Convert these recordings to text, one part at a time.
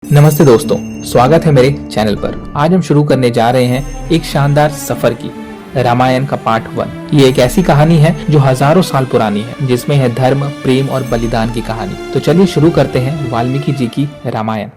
नमस्ते दोस्तों, स्वागत है मेरे चैनल पर। आज हम शुरू करने जा रहे हैं एक शानदार सफर की, रामायण का पार्ट 1। ये एक ऐसी कहानी है जो हजारों साल पुरानी है, जिसमें है धर्म, प्रेम और बलिदान की कहानी। तो चलिए शुरू करते हैं वाल्मीकि जी की रामायण।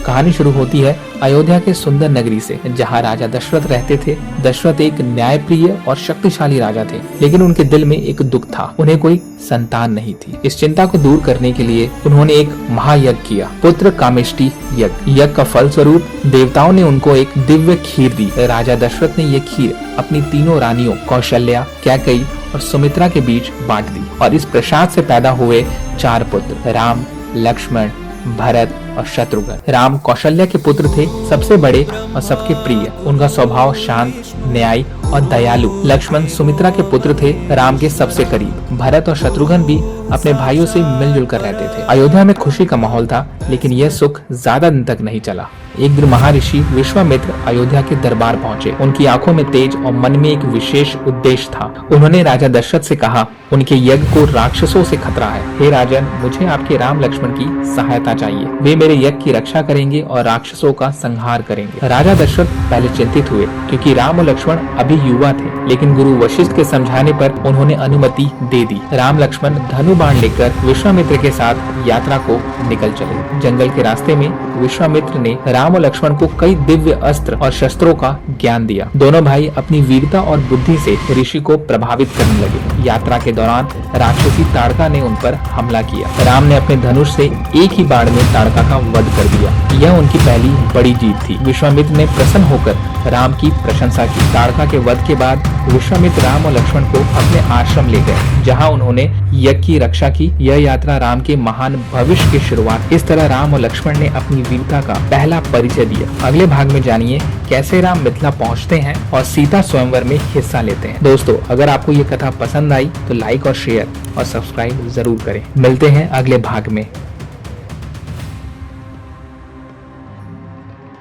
कहानी शुरू होती है अयोध्या के सुंदर नगरी से, जहाँ राजा दशरथ रहते थे। दशरथ एक न्यायप्रिय और शक्तिशाली राजा थे, लेकिन उनके दिल में एक दुख था, उन्हें कोई संतान नहीं थी। इस चिंता को दूर करने के लिए उन्होंने एक महायज्ञ किया, पुत्र कामेष्टि यज्ञ। यज्ञ का फल स्वरूप देवताओं ने उनको एक दिव्य खीर दी। राजा दशरथ ने ये खीर अपनी तीनों रानियों कौशल्या, कैकेयी और सुमित्रा के बीच बांट दी, और इस प्रसाद से पैदा हुए 4 पुत्र राम, लक्ष्मण, भरत और शत्रुघ्न। राम कौशल्या के पुत्र थे, सबसे बड़े और सबके प्रिय। उनका स्वभाव शांत, न्यायी और दयालु। लक्ष्मण सुमित्रा के पुत्र थे, राम के सबसे करीब। भरत और शत्रुघ्न भी अपने भाइयों से मिलजुल कर रहते थे। अयोध्या में खुशी का माहौल था, लेकिन यह सुख ज्यादा दिन तक नहीं चला। एक दिन महर्षि विश्वामित्र अयोध्या के दरबार पहुंचे। उनकी आंखों में तेज और मन में एक विशेष उद्देश्य था। उन्होंने राजा दशरथ से कहा, उनके यज्ञ को राक्षसों से खतरा है। हे राजन, मुझे आपके राम लक्ष्मण की सहायता चाहिए। वे मेरे यज्ञ की रक्षा करेंगे और राक्षसों का संहार करेंगे। राजा दशरथ पहले चिंतित हुए, क्योंकि राम और लक्ष्मण अभी युवा थे, लेकिन गुरु वशिष्ठ के समझाने पर उन्होंने अनुमति दे दी। राम लक्ष्मण धनु बाण लेकर विश्वामित्र के साथ यात्रा को निकल चले। जंगल के रास्ते में विश्वामित्र ने राम और लक्ष्मण को कई दिव्य अस्त्र और शस्त्रों का ज्ञान दिया। दोनों भाई अपनी वीरता और बुद्धि से ऋषि को प्रभावित करने लगे। यात्रा के दौरान राक्षसी ताड़का ने उन पर हमला किया। राम ने अपने धनुष से एक ही बाण में ताड़का का वध कर दिया। यह उनकी पहली बड़ी जीत थी। विश्वामित्र ने प्रसन्न होकर राम की प्रशंसा की। ताड़का के वध के बाद विश्वामित्र राम और लक्ष्मण को अपने आश्रम ले गए, जहाँ उन्होंने यज्ञ की रक्षा की। यह यात्रा राम के महान भविष्य की शुरुआत। इस तरह राम और लक्ष्मण ने अपनी वीरता का पहला परिचय दिया। अगले भाग में जानिए कैसे राम मिथिला पहुंचते हैं और सीता स्वयंवर में हिस्सा लेते हैं। दोस्तों, अगर आपको ये कथा पसंद आई तो लाइक और शेयर और सब्सक्राइब जरूर करें। मिलते हैं अगले भाग में।